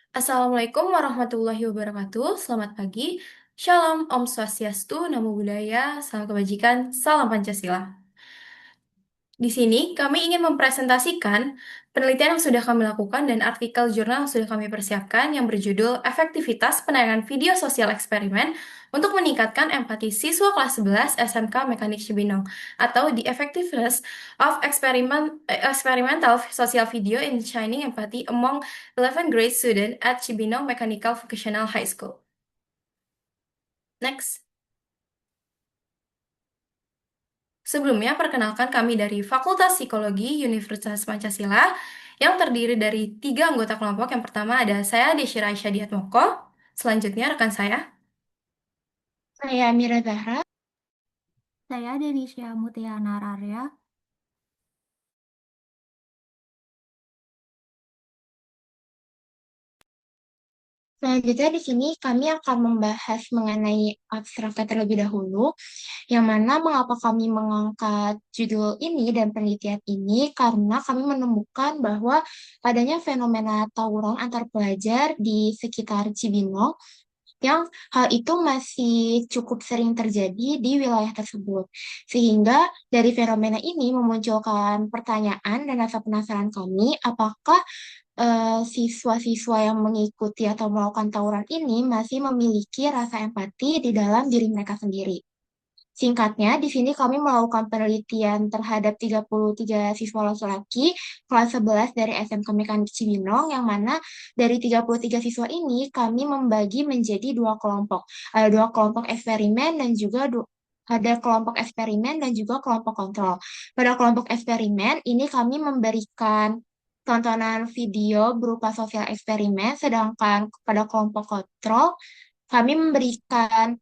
Assalamualaikum warahmatullahi wabarakatuh. Selamat pagi. Shalom, Om Swastiastu, Namo Buddhaya, Salam Kebajikan, Salam Pancasila. Di sini kami ingin mempresentasikan penelitian yang sudah kami lakukan dan artikel jurnal yang sudah kami persiapkan yang berjudul Efektivitas Penayangan Video Sosial Eksperimen untuk Meningkatkan Empati Siswa Kelas 11 SMK Mekanik Cibinong atau The Effectiveness of Experimental Social Video in Shining Empathy Among 11th Grade Students at Cibinong Mechanical Vocational High School. Next. Sebelumnya, perkenalkan kami dari Fakultas Psikologi Universitas Pancasila yang terdiri dari 3 anggota kelompok. Yang pertama ada saya, Desyira Aisyah Diatmoko. Selanjutnya, rekan saya. Saya Mira Zahra. Saya Denisha Mutiana Rarya. Selanjutnya di sini kami akan membahas mengenai abstraknya terlebih dahulu, yang mana mengapa kami mengangkat judul ini dan penelitian ini, karena kami menemukan bahwa adanya fenomena tawuran antar pelajar di sekitar Cibinong, yang hal itu masih cukup sering terjadi di wilayah tersebut. Sehingga dari fenomena ini memunculkan pertanyaan dan rasa penasaran kami, apakah siswa-siswa yang mengikuti atau melakukan tawuran ini masih memiliki rasa empati di dalam diri mereka sendiri. Singkatnya, di sini kami melakukan penelitian terhadap 33 siswa laki-laki kelas 11 dari SMK Mekanik Cibinong, yang mana dari 33 siswa ini kami membagi menjadi dua kelompok. Ada dua kelompok eksperimen dan juga ada kelompok eksperimen dan juga kelompok kontrol. Pada kelompok eksperimen ini kami memberikan tontonan video berupa sosial eksperimen, sedangkan pada kelompok kontrol kami memberikan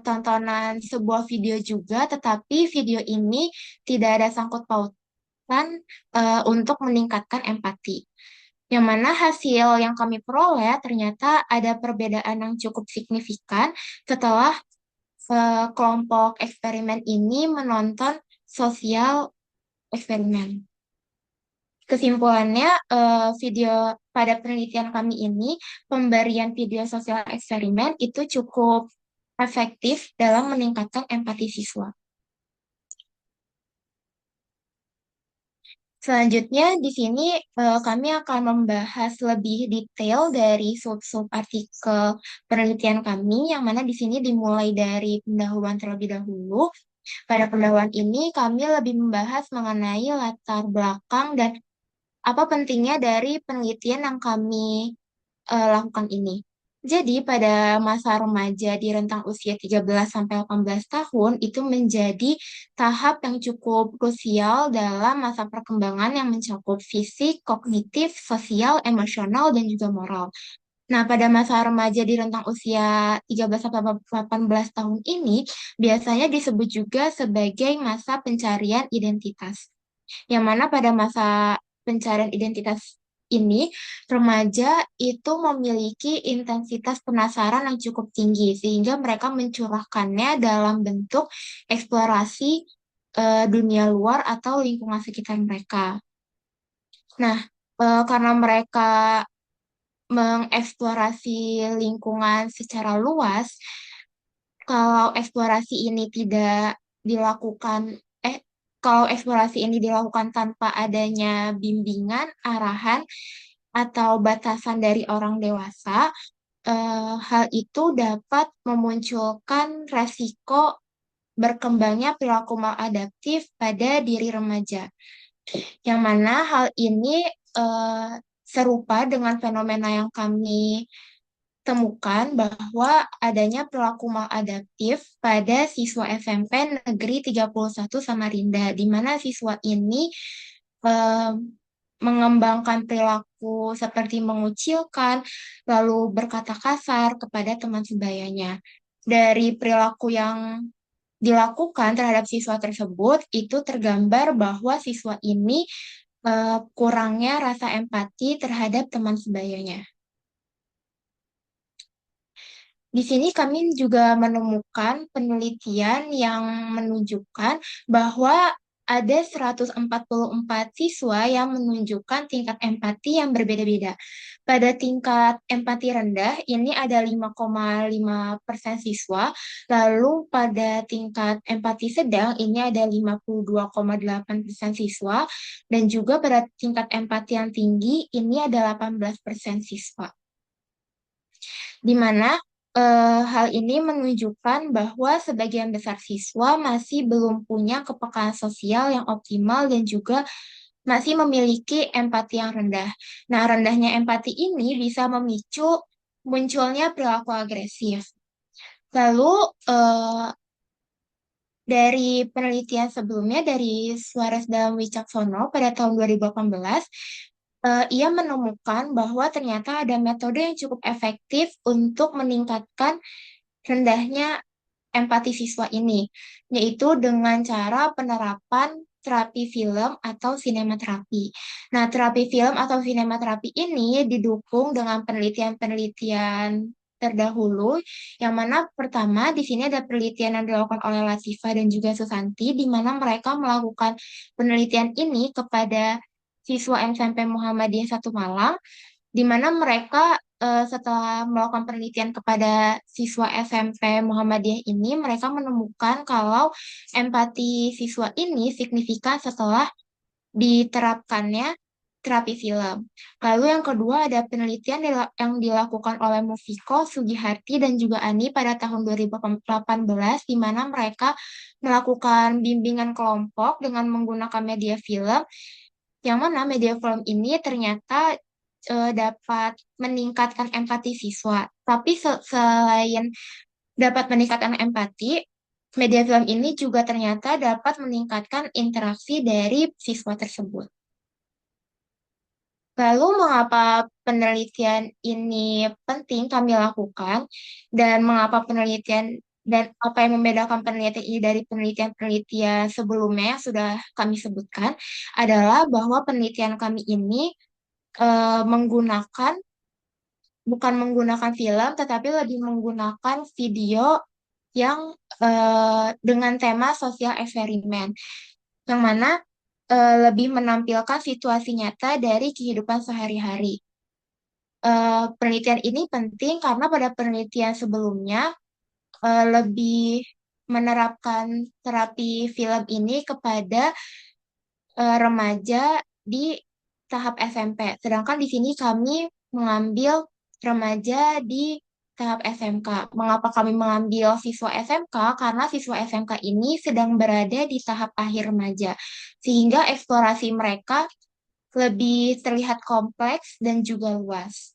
tontonan sebuah video juga, tetapi video ini tidak ada sangkut pautan untuk meningkatkan empati. Yang mana hasil yang kami peroleh ternyata ada perbedaan yang cukup signifikan setelah kelompok eksperimen ini menonton sosial eksperimen. Kesimpulannya, video pada penelitian kami ini, pemberian video sosial eksperimen itu cukup efektif dalam meningkatkan empati siswa. Selanjutnya, di sini kami akan membahas lebih detail dari sub-sub artikel penelitian kami, yang mana di sini dimulai dari pendahuluan terlebih dahulu. Pada pendahuluan ini, kami lebih membahas mengenai latar belakang dan apa pentingnya dari penelitian yang kami lakukan ini. Jadi pada masa remaja di rentang usia 13 sampai 18 tahun itu menjadi tahap yang cukup krusial dalam masa perkembangan yang mencakup fisik, kognitif, sosial, emosional, dan juga moral. Nah, pada masa remaja di rentang usia 13 sampai 18 tahun ini biasanya disebut juga sebagai masa pencarian identitas. Yang mana pada masa pencarian identitas ini, remaja itu memiliki intensitas penasaran yang cukup tinggi, sehingga mereka mencurahkannya dalam bentuk eksplorasi dunia luar atau lingkungan sekitar mereka. Nah, karena mereka mengeksplorasi lingkungan secara luas, kalau eksplorasi ini tidak dilakukan, eh, kalau eksplorasi ini dilakukan tanpa adanya bimbingan, arahan, atau batasan dari orang dewasa, hal itu dapat memunculkan resiko berkembangnya perilaku maladaptif pada diri remaja. Yang mana hal ini eh, serupa dengan fenomena yang kami temukan bahwa adanya perilaku maladaptif pada siswa SMP Negeri 31 Samarinda, di mana siswa ini eh, mengembangkan perilaku seperti mengucilkan, lalu berkata kasar kepada teman sebayanya. Dari perilaku yang dilakukan terhadap siswa tersebut, itu tergambar bahwa siswa ini kurangnya rasa empati terhadap teman sebayanya. Di sini kami juga menemukan penelitian yang menunjukkan bahwa ada 144 siswa yang menunjukkan tingkat empati yang berbeda-beda. Pada tingkat empati rendah, ini ada 5,5% siswa, lalu pada tingkat empati sedang, ini ada 52,8% siswa, dan juga pada tingkat empati yang tinggi, ini ada 18% siswa. Di mana hal ini menunjukkan bahwa sebagian besar siswa masih belum punya kepekaan sosial yang optimal dan juga masih memiliki empati yang rendah. Nah, rendahnya empati ini bisa memicu munculnya perilaku agresif. Lalu, dari penelitian sebelumnya dari Suarez dan Wicaksono pada tahun 2018, ia menemukan bahwa ternyata ada metode yang cukup efektif untuk meningkatkan rendahnya empati siswa ini, yaitu dengan cara penerapan terapi film atau sinematerapi. Nah, terapi film atau sinematerapi ini didukung dengan penelitian-penelitian terdahulu, yang mana pertama di sini ada penelitian yang dilakukan oleh Latifa dan juga Susanti, di mana mereka melakukan penelitian ini kepada siswa SMP Muhammadiyah Satu Malang, di mana mereka setelah melakukan penelitian kepada siswa SMP Muhammadiyah ini, mereka menemukan kalau empati siswa ini signifikan setelah diterapkannya terapi film. Lalu yang kedua ada penelitian yang dilakukan oleh Mufiko, Sugiharti, dan juga Ani pada tahun 2018, di mana mereka melakukan bimbingan kelompok dengan menggunakan media film, yang mana media film ini ternyata dapat meningkatkan empati siswa. Tapi selain dapat meningkatkan empati, media film ini juga ternyata dapat meningkatkan interaksi dari siswa tersebut. Lalu, mengapa penelitian ini penting kami lakukan, dan mengapa penelitian dan apa yang membedakan penelitian ini dari penelitian-penelitian sebelumnya yang sudah kami sebutkan adalah bahwa penelitian kami ini menggunakan bukan menggunakan film, tetapi lebih menggunakan video yang dengan tema sosial eksperimen, yang mana lebih menampilkan situasi nyata dari kehidupan sehari-hari. Penelitian ini penting karena pada penelitian sebelumnya lebih menerapkan terapi film ini kepada remaja di tahap SMP. Sedangkan di sini kami mengambil remaja di tahap SMK. Mengapa kami mengambil siswa SMK? Karena siswa SMK ini sedang berada di tahap akhir remaja, sehingga eksplorasi mereka lebih terlihat kompleks dan juga luas.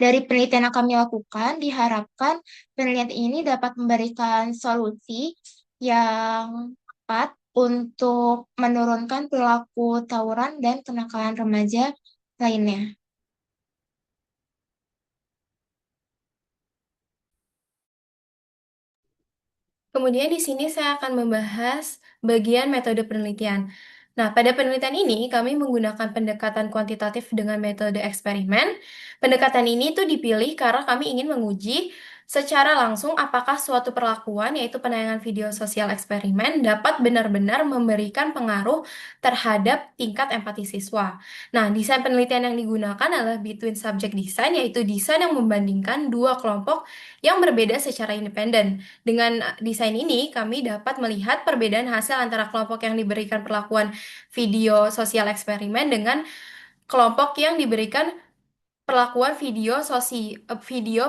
Dari penelitian yang kami lakukan, diharapkan penelitian ini dapat memberikan solusi yang tepat untuk menurunkan perilaku tawuran dan kenakalan remaja lainnya. Kemudian di sini saya akan membahas bagian metode penelitian. Nah, pada penelitian ini kami menggunakan pendekatan kuantitatif dengan metode eksperimen. Pendekatan ini tuh dipilih karena kami ingin menguji secara langsung apakah suatu perlakuan, yaitu penayangan video sosial eksperimen, dapat benar-benar memberikan pengaruh terhadap tingkat empati siswa. Nah, desain penelitian yang digunakan adalah between subject design, yaitu desain yang membandingkan dua kelompok yang berbeda secara independen. Dengan desain ini, kami dapat melihat perbedaan hasil antara kelompok yang diberikan perlakuan video sosial eksperimen dengan kelompok yang diberikan perlakuan video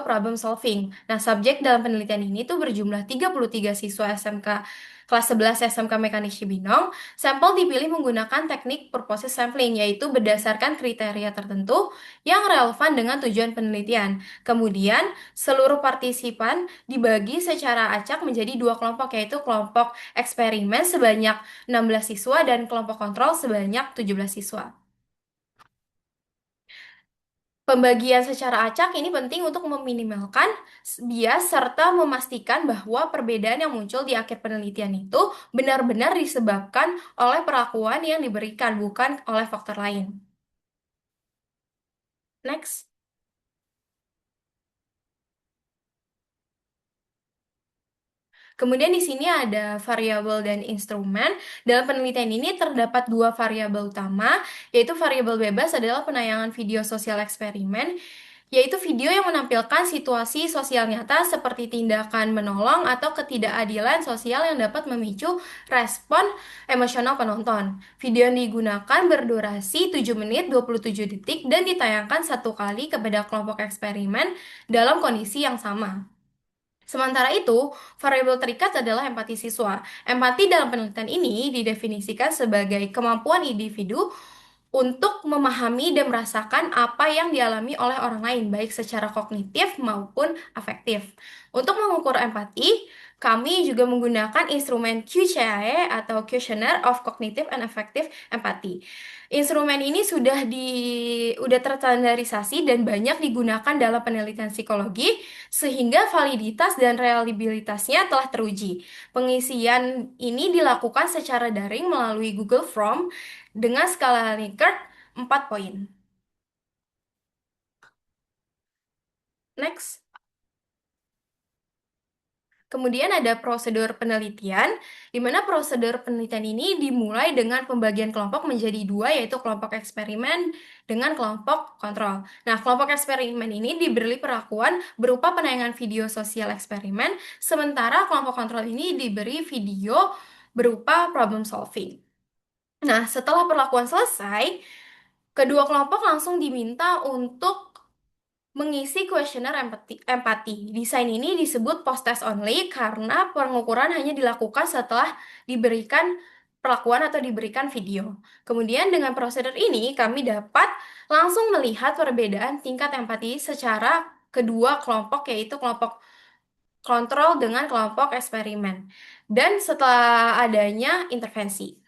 problem solving. Nah, subjek dalam penelitian ini tuh berjumlah 33 siswa SMK kelas 11 SMK Mekanik Cibinong. Sampel dipilih menggunakan teknik purposes sampling, yaitu berdasarkan kriteria tertentu yang relevan dengan tujuan penelitian. Kemudian, seluruh partisipan dibagi secara acak menjadi dua kelompok, yaitu kelompok eksperimen sebanyak 16 siswa dan kelompok kontrol sebanyak 17 siswa. Pembagian secara acak ini penting untuk meminimalkan bias serta memastikan bahwa perbedaan yang muncul di akhir penelitian itu benar-benar disebabkan oleh perlakuan yang diberikan, bukan oleh faktor lain. Next. Kemudian di sini ada variabel dan instrumen. Dalam penelitian ini terdapat dua variabel utama, yaitu variabel bebas adalah penayangan video sosial eksperimen, yaitu video yang menampilkan situasi sosial nyata seperti tindakan menolong atau ketidakadilan sosial yang dapat memicu respon emosional penonton. Video yang digunakan berdurasi 7 menit 27 detik dan ditayangkan satu kali kepada kelompok eksperimen dalam kondisi yang sama. Sementara itu, variabel terikat adalah empati siswa. Empati dalam penelitian ini didefinisikan sebagai kemampuan individu untuk memahami dan merasakan apa yang dialami oleh orang lain, baik secara kognitif maupun afektif. Untuk mengukur empati, kami juga menggunakan instrumen QCAE atau Questionnaire of Cognitive and Affective Empathy. Instrumen ini sudah terstandarisasi dan banyak digunakan dalam penelitian psikologi, sehingga validitas dan reliabilitasnya telah teruji. Pengisian ini dilakukan secara daring melalui Google Form dengan skala Likert 4 poin. Next. Kemudian ada prosedur penelitian, di mana prosedur penelitian ini dimulai dengan pembagian kelompok menjadi dua, yaitu kelompok eksperimen dengan kelompok kontrol. Nah, kelompok eksperimen ini diberi perlakuan berupa penayangan video sosial eksperimen, sementara kelompok kontrol ini diberi video berupa problem solving. Nah, setelah perlakuan selesai, kedua kelompok langsung diminta untuk mengisi kuesioner empati. Desain ini disebut post-test only karena pengukuran hanya dilakukan setelah diberikan perlakuan atau diberikan video. Kemudian dengan prosedur ini kami dapat langsung melihat perbedaan tingkat empati secara kedua kelompok, yaitu kelompok kontrol dengan kelompok eksperimen. Dan setelah adanya intervensi.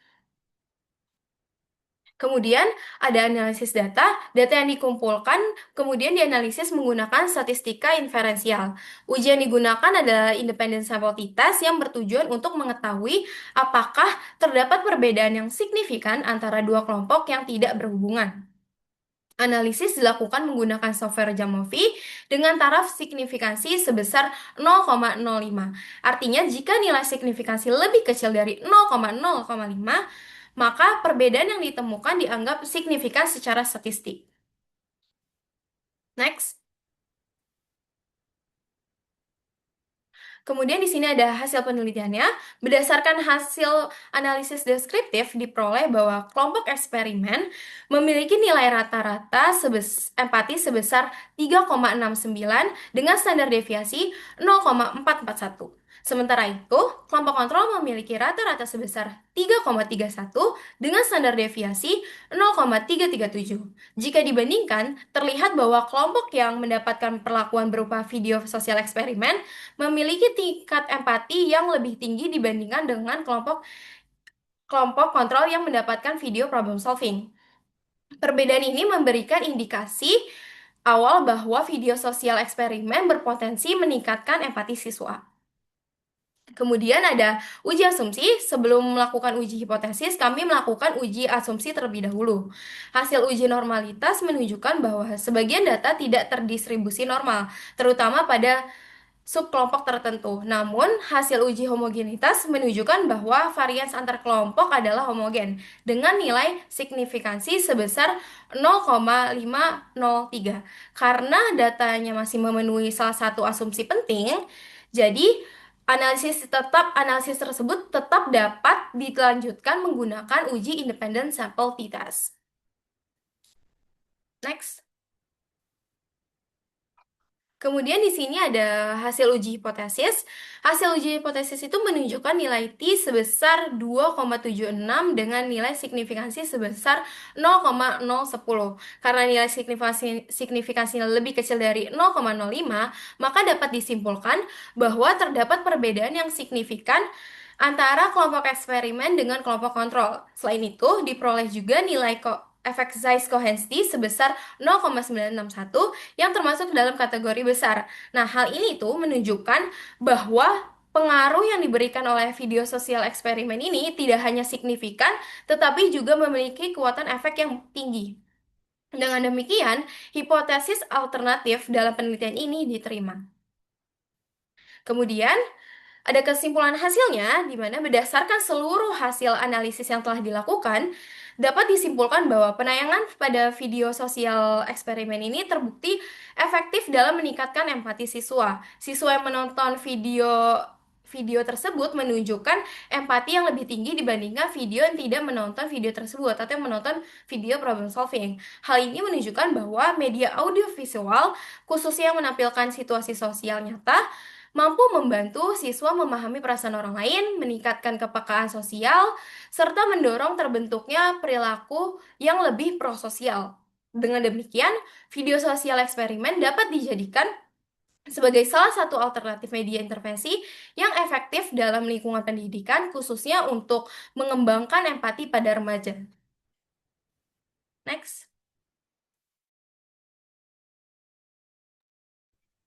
Kemudian ada analisis data, data yang dikumpulkan kemudian dianalisis menggunakan statistika inferensial. Ujian digunakan adalah independent sample t-test yang bertujuan untuk mengetahui apakah terdapat perbedaan yang signifikan antara dua kelompok yang tidak berhubungan. Analisis dilakukan menggunakan software Jamovi dengan taraf signifikansi sebesar 0,05. Artinya, jika nilai signifikansi lebih kecil dari 0,05, maka perbedaan yang ditemukan dianggap signifikan secara statistik. Next. Kemudian di sini ada hasil penelitiannya. Berdasarkan hasil analisis deskriptif diperoleh bahwa kelompok eksperimen memiliki nilai rata-rata empati sebesar 3,69 dengan standar deviasi 0,441. Sementara itu, kelompok kontrol memiliki rata-rata sebesar 3,31 dengan standar deviasi 0,337. Jika dibandingkan, terlihat bahwa kelompok yang mendapatkan perlakuan berupa video sosial eksperimen memiliki tingkat empati yang lebih tinggi dibandingkan dengan kelompok kontrol yang mendapatkan video problem solving. Perbedaan ini memberikan indikasi awal bahwa video sosial eksperimen berpotensi meningkatkan empati siswa. Kemudian ada uji asumsi. Sebelum melakukan uji hipotesis, kami melakukan uji asumsi terlebih dahulu. Hasil uji normalitas menunjukkan bahwa sebagian data tidak terdistribusi normal, terutama pada subkelompok tertentu. Namun, hasil uji homogenitas menunjukkan bahwa varians antar kelompok adalah homogen dengan nilai signifikansi sebesar 0,503. Karena datanya masih memenuhi salah satu asumsi penting, jadi analisis tersebut tetap dapat dilanjutkan menggunakan uji independent sample t-test. Next. Kemudian di sini ada hasil uji hipotesis. Hasil uji hipotesis itu menunjukkan nilai T sebesar 2,76 dengan nilai signifikansi sebesar 0,010. Karena nilai signifikansinya lebih kecil dari 0,05, maka dapat disimpulkan bahwa terdapat perbedaan yang signifikan antara kelompok eksperimen dengan kelompok kontrol. Selain itu, diperoleh juga nilai effect size cohency sebesar 0,961 yang termasuk dalam kategori besar. Nah, hal ini tuh menunjukkan bahwa pengaruh yang diberikan oleh video sosial eksperimen ini tidak hanya signifikan, tetapi juga memiliki kekuatan efek yang tinggi. Dengan demikian, hipotesis alternatif dalam penelitian ini diterima. Kemudian, Ada kesimpulan hasilnya, di mana berdasarkan seluruh hasil analisis yang telah dilakukan, dapat disimpulkan bahwa penayangan pada video sosial eksperimen ini terbukti efektif dalam meningkatkan empati siswa. Siswa yang menonton video tersebut menunjukkan empati yang lebih tinggi dibandingkan video yang tidak menonton video tersebut atau yang menonton video problem solving. Hal ini menunjukkan bahwa media audiovisual, khususnya yang menampilkan situasi sosial nyata, mampu membantu siswa memahami perasaan orang lain, meningkatkan kepekaan sosial, serta mendorong terbentuknya perilaku yang lebih prososial. Dengan demikian, video sosial eksperimen dapat dijadikan sebagai salah satu alternatif media intervensi yang efektif dalam lingkungan pendidikan, khususnya untuk mengembangkan empati pada remaja. Next.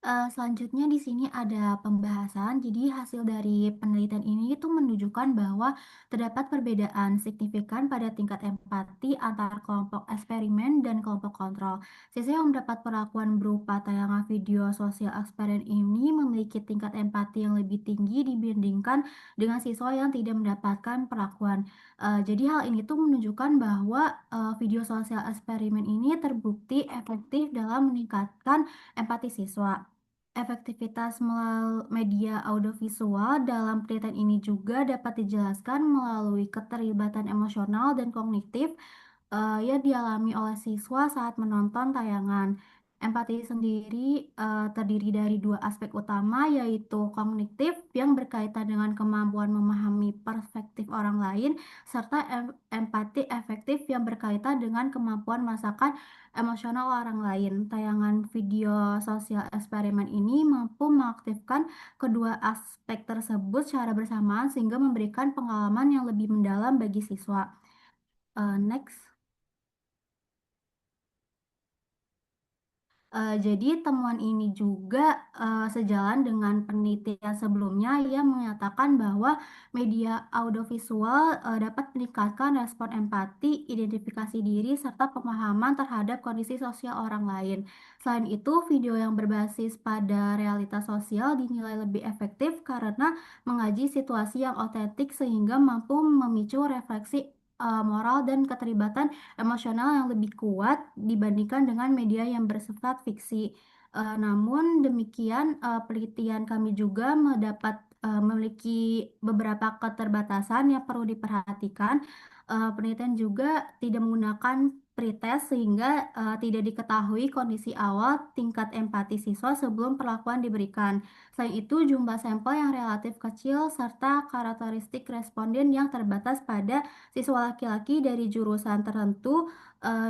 Selanjutnya di sini ada pembahasan. Jadi hasil dari penelitian ini itu menunjukkan bahwa terdapat perbedaan signifikan pada tingkat empati antara kelompok eksperimen dan kelompok kontrol. Siswa yang mendapat perlakuan berupa tayangan video sosial eksperimen ini memiliki tingkat empati yang lebih tinggi dibandingkan dengan siswa yang tidak mendapatkan perlakuan. Jadi hal ini tuh menunjukkan bahwa video sosial eksperimen ini terbukti efektif dalam meningkatkan empati siswa. Efektivitas melalui media audiovisual dalam penelitian ini juga dapat dijelaskan melalui keterlibatan emosional dan kognitif yang dialami oleh siswa saat menonton tayangan. Empati sendiri terdiri dari dua aspek utama, yaitu kognitif yang berkaitan dengan kemampuan memahami perspektif orang lain, serta empati efektif yang berkaitan dengan kemampuan merasakan emosional orang lain. Tayangan video sosial eksperimen ini mampu mengaktifkan kedua aspek tersebut secara bersamaan sehingga memberikan pengalaman yang lebih mendalam bagi siswa. Next. Jadi temuan ini juga sejalan dengan penelitian sebelumnya yang menyatakan bahwa media audiovisual dapat meningkatkan respon empati, identifikasi diri, serta pemahaman terhadap kondisi sosial orang lain. Selain itu, video yang berbasis pada realitas sosial dinilai lebih efektif karena mengaji situasi yang otentik sehingga mampu memicu refleksi moral dan keterlibatan emosional yang lebih kuat dibandingkan dengan media yang bersifat fiksi. Namun demikian, penelitian kami juga memiliki beberapa keterbatasan yang perlu diperhatikan. Penelitian juga tidak menggunakan pretest sehingga tidak diketahui kondisi awal tingkat empati siswa sebelum perlakuan diberikan. Selain itu, jumlah sampel yang relatif kecil serta karakteristik responden yang terbatas pada siswa laki-laki dari jurusan tertentu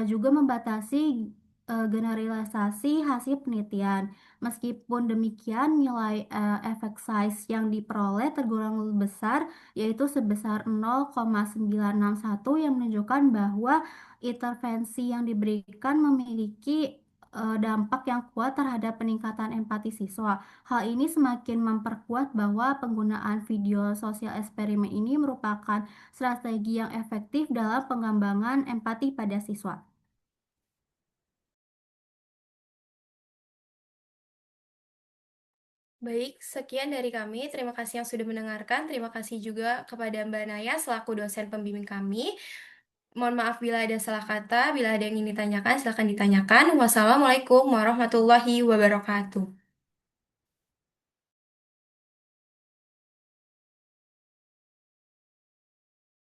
juga membatasi generalisasi hasil penelitian. Meskipun demikian, nilai efek size yang diperoleh tergolong lebih besar, yaitu sebesar 0,961 yang menunjukkan bahwa intervensi yang diberikan memiliki dampak yang kuat terhadap peningkatan empati siswa. Hal ini semakin memperkuat bahwa penggunaan video sosial eksperimen ini merupakan strategi yang efektif dalam pengembangan empati pada siswa. Baik, sekian dari kami. Terima kasih yang sudah mendengarkan. Terima kasih juga kepada Mbak Naya selaku dosen pembimbing kami. Mohon maaf bila ada salah kata, bila ada yang ingin ditanyakan, silakan ditanyakan. Wassalamualaikum warahmatullahi wabarakatuh.